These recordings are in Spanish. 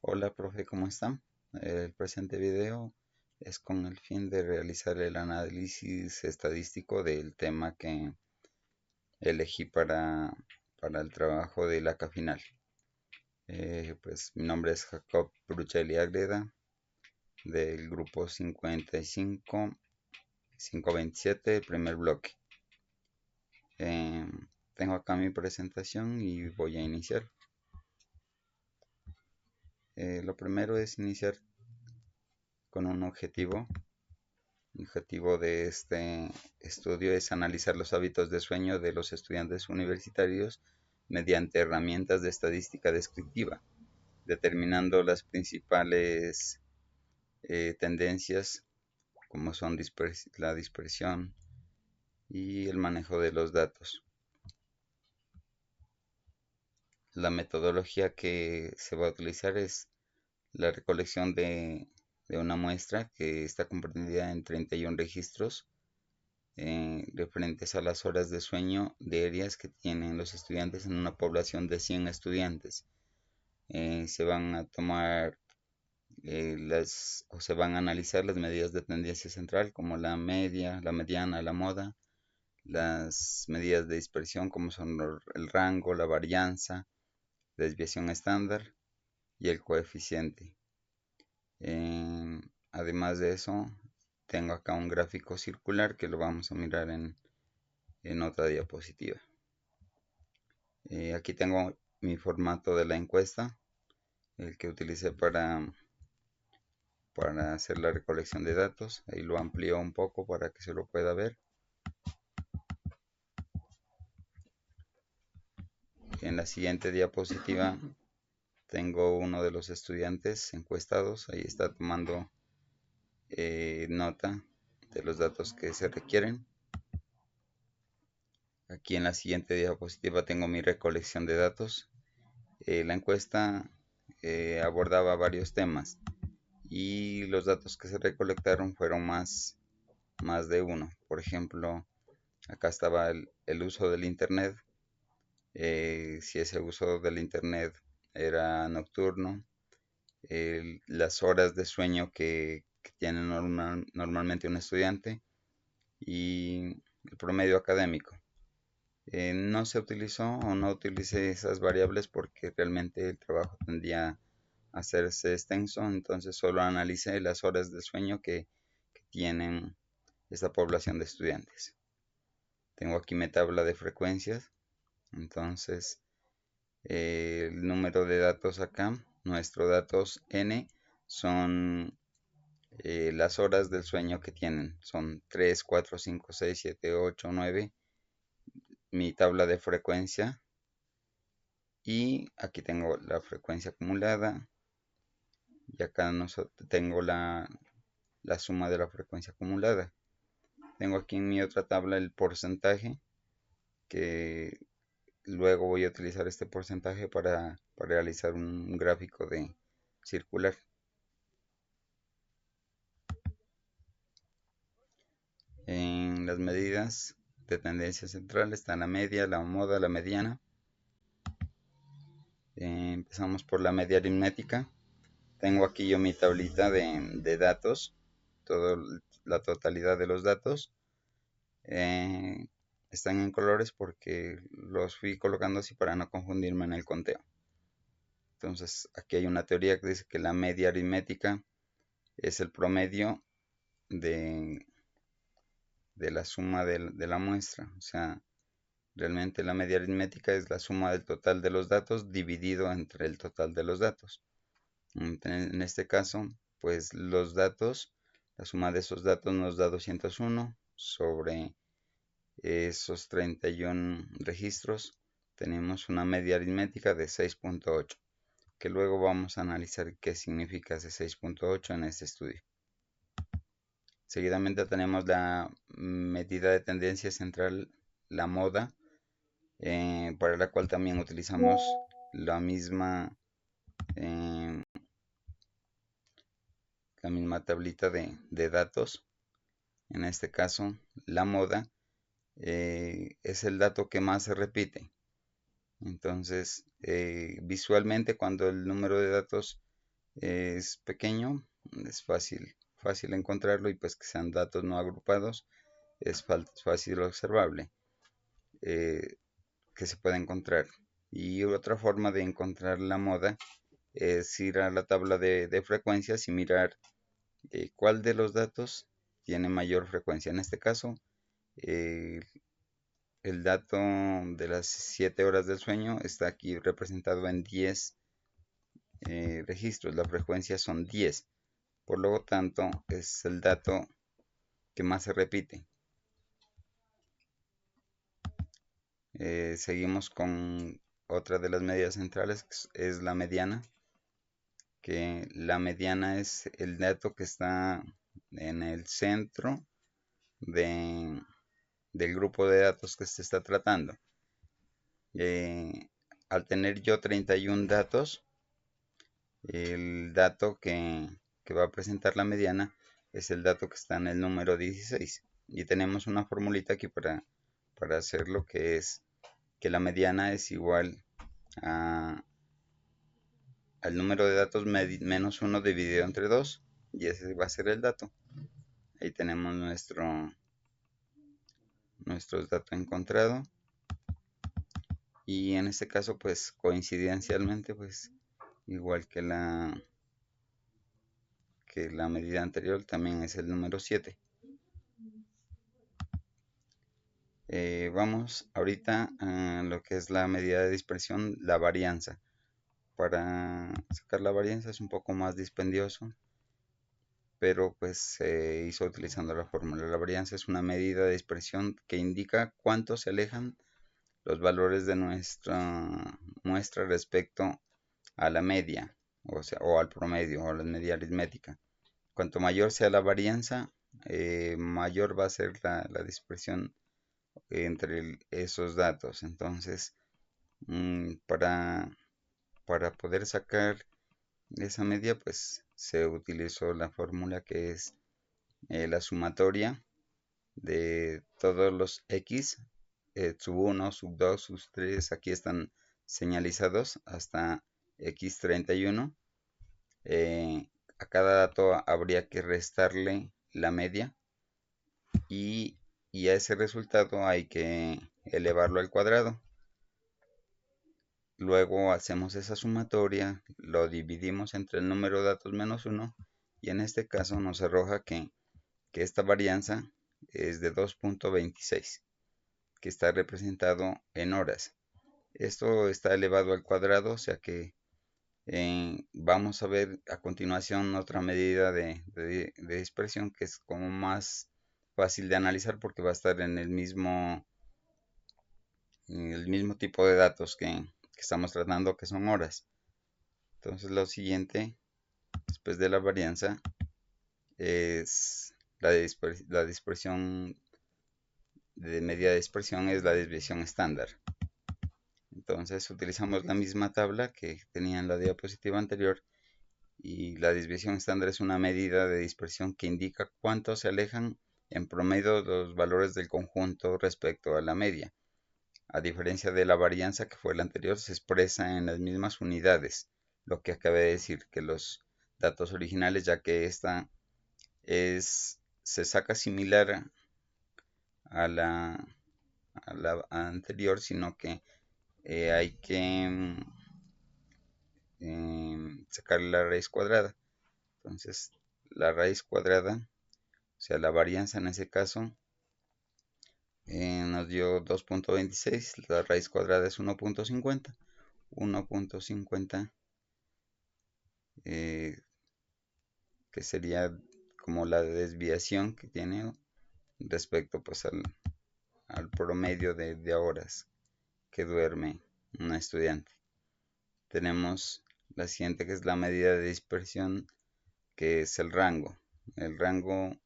Hola, profe, ¿cómo está? El presente video es con el fin de realizar el análisis estadístico del tema que elegí para el trabajo de la final. Pues mi nombre es Jacob Bruchelli Agreda del grupo 55-527, el primer bloque. Eh, Tengo acá mi presentación y voy a iniciar. Lo primero es iniciar con un objetivo. El objetivo de este estudio es analizar los hábitos de sueño de los estudiantes universitarios mediante herramientas de estadística descriptiva, determinando las principales tendencias como son la dispersión y el manejo de los datos. La metodología que se va a utilizar es la recolección de una muestra que está comprendida en 31 registros referentes a las horas de sueño diarias que tienen los estudiantes en una población de 100 estudiantes. Se van a tomar o se van a analizar las medidas de tendencia central como la media, la mediana, la moda, las medidas de dispersión como son el rango, la varianza, la desviación estándar y el coeficiente. Además de eso, tengo acá un gráfico circular que lo vamos a mirar en otra diapositiva. Aquí tengo mi formato de la encuesta, el que utilicé para hacer la recolección de datos. Ahí lo amplío un poco para que se lo pueda ver. En la siguiente diapositiva tengo uno de los estudiantes encuestados. Ahí está tomando nota de los datos que se requieren. Aquí en la siguiente diapositiva tengo mi recolección de datos. La encuesta abordaba varios temas y los datos que se recolectaron fueron más de uno. Por ejemplo, acá estaba el uso del Internet, si ese uso del Internet era nocturno, las horas de sueño que tiene normalmente un estudiante y el promedio académico. No se utilizó o no utilicé esas variables porque realmente el trabajo tendía a hacerse extenso, entonces solo analicé las horas de sueño que tienen esta población de estudiantes. Tengo aquí mi tabla de frecuencias, entonces el número de datos acá, nuestros datos n son las horas del sueño que tienen, son 3, 4, 5, 6, 7, 8, 9, mi tabla de frecuencia y aquí tengo la frecuencia acumulada y acá tengo la suma de la frecuencia acumulada. Tengo aquí en mi otra tabla el porcentaje, que luego voy a utilizar este porcentaje para realizar un gráfico de circular. En las medidas de tendencia central está la media, la moda, la mediana. Empezamos por la media aritmética. Tengo aquí yo mi tablita de datos, la totalidad de los datos. Están en colores porque los fui colocando así para no confundirme en el conteo. Entonces aquí hay una teoría que dice que la media aritmética es el promedio de, de la suma de la muestra. O sea, realmente la media aritmética es la suma del total de los datos dividido entre el total de los datos. En este caso, pues los datos, la suma de esos datos nos da 201 sobre esos 31 registros. Tenemos una media aritmética de 6.8, que luego vamos a analizar qué significa ese 6.8 en este estudio. Seguidamente tenemos la medida de tendencia central, la moda, para la cual también utilizamos la misma, eh, la misma tablita de datos. En este caso, la moda es el dato que más se repite. Entonces, visualmente, cuando el número de datos es pequeño, es fácil encontrarlo, y pues que sean datos no agrupados es fácil observable, eh, que se puede encontrar. Y otra forma de encontrar la moda es ir a la tabla de frecuencias y mirar cuál de los datos tiene mayor frecuencia. En este caso, eh, el dato de las 7 horas del sueño está aquí representado en 10 registros. La frecuencia son 10. Por lo tanto, es el dato que más se repite. Seguimos con otra de las medidas centrales, que es la mediana, que la mediana es el dato que está en el centro de, del grupo de datos que se está tratando. Al tener yo 31 datos, el dato que va a presentar la mediana es el dato que está en el número 16. Y tenemos una formulita aquí para hacerlo, que es que la mediana es igual a, al número de datos menos 1 dividido entre 2, y ese va a ser el dato. Ahí tenemos nuestro dato encontrado, y en este caso pues coincidencialmente pues igual que la medida anterior también es el número 7. Vamos ahorita a lo que es la medida de dispersión, la varianza. Para sacar la varianza es un poco más dispendioso, pero pues se hizo utilizando la fórmula. La varianza es una medida de dispersión que indica cuánto se alejan los valores de nuestra muestra respecto a la media, o al promedio, o a la media aritmética. Cuanto mayor sea la varianza, mayor va a ser la dispersión entre esos datos. Entonces, para poder sacar esa media, pues se utilizó la fórmula que es la sumatoria de todos los x, sub 1, sub 2, sub 3, aquí están señalizados hasta x31. A cada dato habría que restarle la media, y a ese resultado hay que elevarlo al cuadrado. Luego hacemos esa sumatoria, lo dividimos entre el número de datos menos 1, y en este caso nos arroja que esta varianza es de 2.26, que está representado en horas. Esto está elevado al cuadrado, o sea que vamos a ver a continuación otra medida de dispersión que es como más fácil de analizar, porque va a estar en el mismo tipo de datos que estamos tratando, que son horas. Entonces lo siguiente, después de la varianza, es la dispersión de medida de dispersión, es la desviación estándar. Entonces utilizamos la misma tabla que tenía en la diapositiva anterior, y la desviación estándar es una medida de dispersión que indica cuánto se alejan en promedio los valores del conjunto respecto a la media. A diferencia de la varianza, que fue la anterior, se expresa en las mismas unidades, lo que acabé de decir, que los datos originales, ya que esta se saca similar a la anterior, sino que hay que sacar la raíz cuadrada. Entonces, la raíz cuadrada, o sea, la varianza en ese caso, nos dio 2.26, la raíz cuadrada es 1.50. 1.50, que sería como la desviación que tiene respecto pues al promedio de horas que duerme un estudiante. Tenemos la siguiente, que es la medida de dispersión, que es el rango. El rango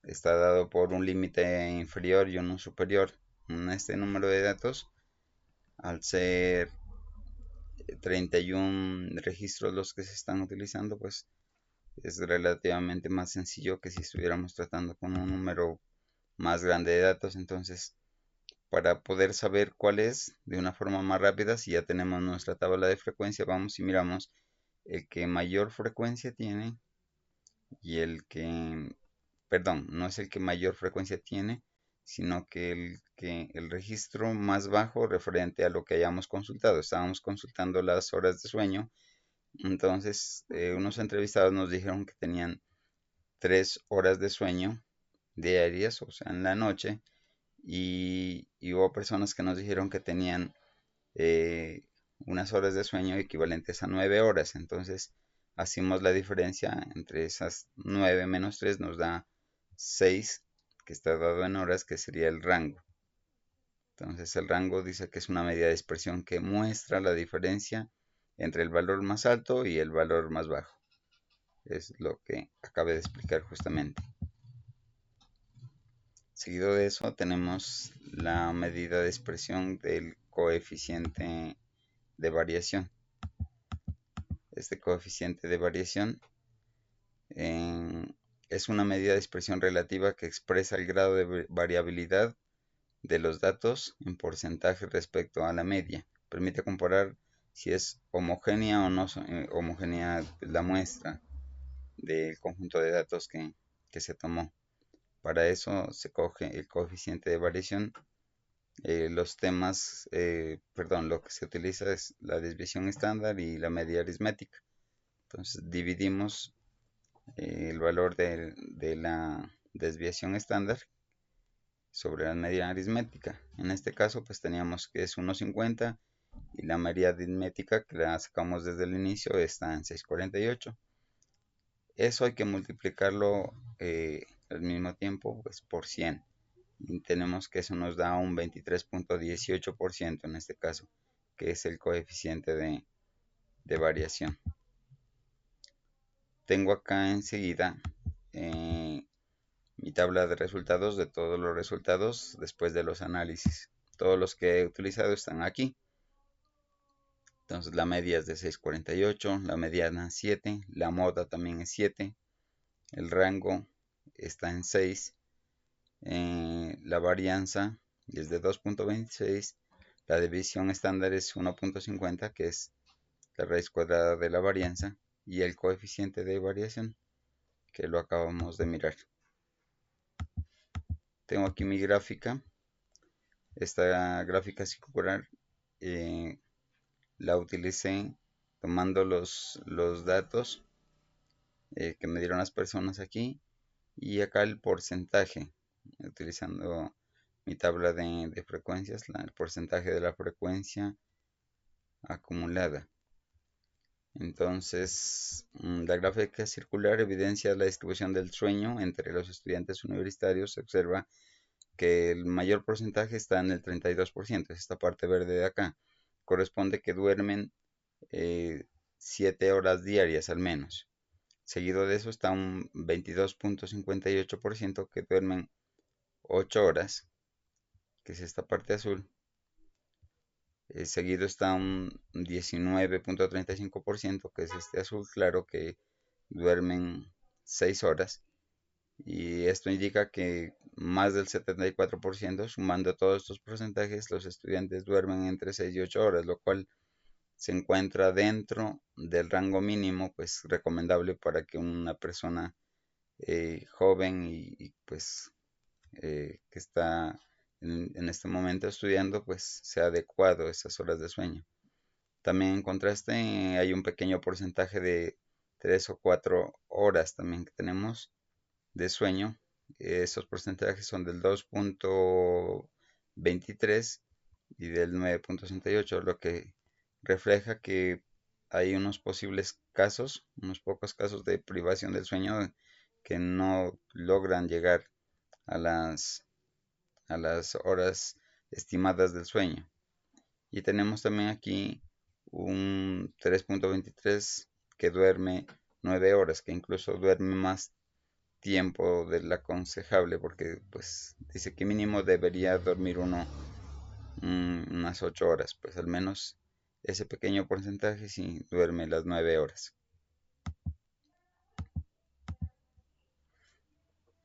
está dado por un límite inferior y uno superior. En este número de datos, al ser 31 registros los que se están utilizando, pues es relativamente más sencillo que si estuviéramos tratando con un número más grande de datos. Entonces, para poder saber cuál es de una forma más rápida, si ya tenemos nuestra tabla de frecuencia, vamos y miramos el que mayor frecuencia tiene y el que, perdón, no es el que mayor frecuencia tiene, sino que el registro más bajo referente a lo que hayamos consultado. Estábamos consultando las horas de sueño, entonces unos entrevistados nos dijeron que tenían 3 horas de sueño diarias, o sea, en la noche, y hubo personas que nos dijeron que tenían eh, unas horas de sueño equivalentes a 9 horas. Entonces, hacemos la diferencia entre esas 9 menos 3 nos da 6, que está dado en horas, que sería el rango. Entonces, el rango dice que es una medida de expresión que muestra la diferencia entre el valor más alto y el valor más bajo. Es lo que acabé de explicar justamente. Seguido de eso tenemos la medida de expresión del coeficiente de variación. Este coeficiente de variación es una medida de expresión relativa que expresa el grado de variabilidad de los datos en porcentaje respecto a la media. Permite comparar si es homogénea o no homogénea la muestra del conjunto de datos que se tomó. Para eso se coge el coeficiente de variación. Los temas, perdón, lo que se utiliza es la desviación estándar y la media aritmética. Entonces dividimos el valor de la desviación estándar sobre la media aritmética. En este caso pues teníamos que es 1,50 y la media aritmética que la sacamos desde el inicio está en 6,48. Eso hay que multiplicarlo al mismo tiempo pues por 100. Y tenemos que eso nos da un 23,18% en este caso, que es el coeficiente de variación. Tengo acá enseguida mi tabla de resultados de todos los resultados después de los análisis. Todos los que he utilizado están aquí. Entonces la media es de 6,48, la mediana 7, la moda también es 7, el rango está en 6, la varianza es de 2,26, la división estándar es 1,50, que es la raíz cuadrada de la varianza, y el coeficiente de variación, que lo acabamos de mirar. Tengo aquí mi gráfica. Esta gráfica circular la utilicé tomando los datos que me dieron las personas aquí, y acá el porcentaje, utilizando mi tabla de frecuencias, el porcentaje de la frecuencia acumulada. Entonces, la gráfica circular evidencia la distribución del sueño entre los estudiantes universitarios. Se observa que el mayor porcentaje está en el 32%, es esta parte verde de acá. Corresponde que duermen 7 horas diarias al menos. Seguido de eso está un 22,58% que duermen 8 horas, que es esta parte azul. Seguido está un 19,35%, que es este azul claro, que duermen 6 horas. Y esto indica que más del 74%, sumando todos estos porcentajes, los estudiantes duermen entre 6 y 8 horas, lo cual se encuentra dentro del rango mínimo pues recomendable para que una persona joven y pues que está en este momento estudiando pues sea adecuado esas horas de sueño. También en contraste hay un pequeño porcentaje de 3 o 4 horas también que tenemos de sueño. Esos porcentajes son del 2,23 y del 9,68, lo que refleja que hay unos posibles casos, unos pocos casos de privación del sueño que no logran llegar a las horas estimadas del sueño. Y tenemos también aquí un 3,23 que duerme 9 horas, que incluso duerme más tiempo del aconsejable, porque pues dice que mínimo debería dormir uno unas 8 horas, pues al menos ese pequeño porcentaje sí duerme las 9 horas.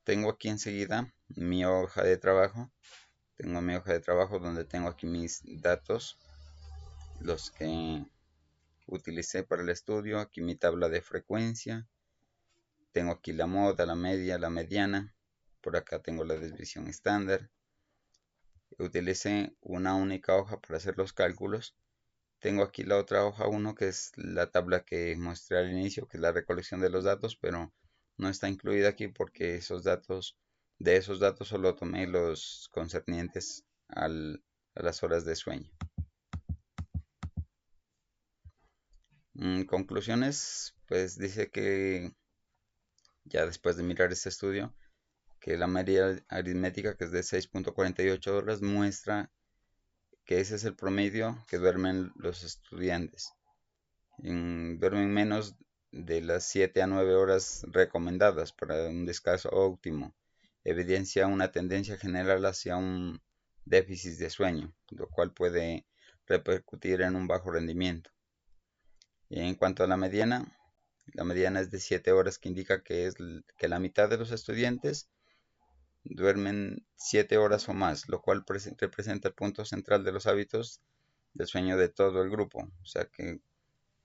Tengo aquí enseguida mi hoja de trabajo. Tengo mi hoja de trabajo donde tengo aquí mis datos, los que utilicé para el estudio. Aquí mi tabla de frecuencia. Tengo aquí la moda, la media, la mediana. Por acá tengo la desviación estándar. Utilicé una única hoja para hacer los cálculos. Tengo aquí la otra hoja 1, que es la tabla que mostré al inicio, que es la recolección de los datos, pero no está incluida aquí porque de esos datos solo tomé los concernientes a las horas de sueño. Conclusiones, pues dice que ya después de mirar este estudio, que la media aritmética, que es de 6.48 horas, muestra que ese es el promedio que duermen los estudiantes. Duermen menos de las 7 a 9 horas recomendadas para un descanso óptimo. Evidencia una tendencia general hacia un déficit de sueño, lo cual puede repercutir en un bajo rendimiento. Y en cuanto a la mediana es de 7 horas, que indica que la mitad de los estudiantes duermen 7 horas o más, lo cual representa el punto central de los hábitos de sueño de todo el grupo. O sea que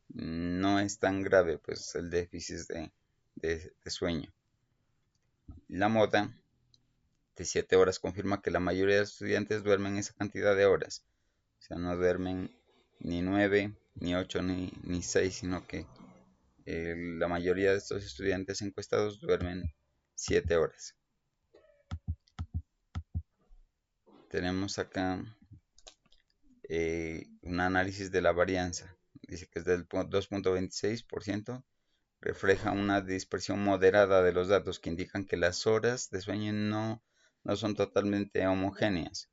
no es tan grave pues el déficit de sueño. La moda de 7 horas confirma que la mayoría de estudiantes duermen esa cantidad de horas. O sea, no duermen ni 9, ni 8, ni 6, sino que la mayoría de estos estudiantes encuestados duermen 7 horas. Tenemos acá un análisis de la varianza. Dice que es del 2.26%. Refleja una dispersión moderada de los datos que indican que las horas de sueño no son totalmente homogéneas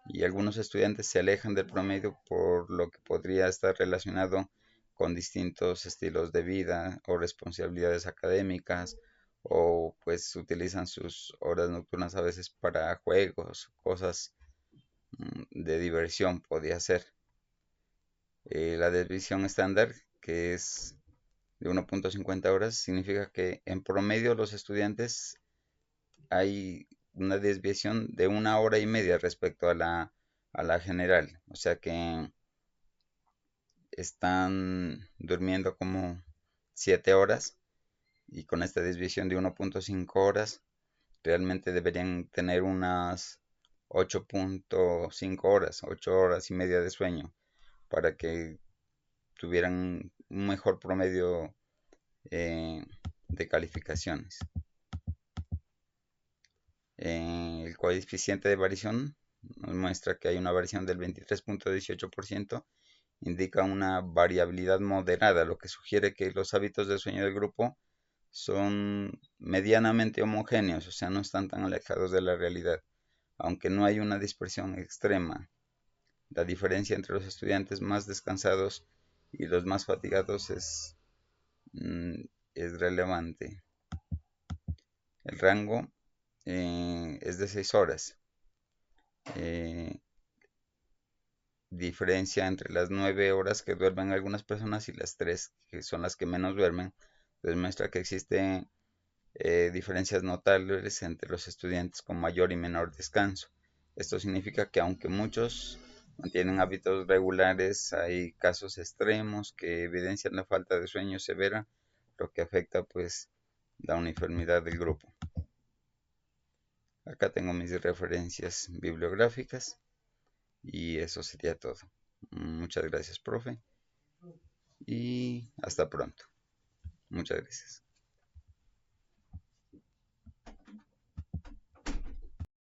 y algunos estudiantes se alejan del promedio, por lo que podría estar relacionado con distintos estilos de vida o responsabilidades académicas, o pues utilizan sus horas nocturnas a veces para juegos, cosas de diversión podría ser. La desviación estándar, que es de 1.50 horas, significa que en promedio los estudiantes hay una desviación de 1 hora y media respecto a la general. O sea que están durmiendo como 7 horas, y con esta desviación de 1.5 horas realmente deberían tener unas 8.5 horas, 8 horas y media de sueño, para que tuvieran un mejor promedio de calificaciones. El coeficiente de variación nos muestra que hay una variación del 23.18%, indica una variabilidad moderada, lo que sugiere que los hábitos de sueño del grupo son medianamente homogéneos, o sea, no están tan alejados de la realidad, aunque no hay una dispersión extrema. La diferencia entre los estudiantes más descansados y los más fatigados es relevante. El rango es de 6 horas. Diferencia entre las 9 horas que duermen algunas personas y las 3 que son las que menos duermen. Entonces muestra que existen diferencias notables entre los estudiantes con mayor y menor descanso. Esto significa que aunque muchos mantienen hábitos regulares, hay casos extremos que evidencian la falta de sueño severa, lo que afecta pues la uniformidad del grupo. Acá tengo mis referencias bibliográficas y eso sería todo. Muchas gracias, profe, y hasta pronto. Muchas gracias.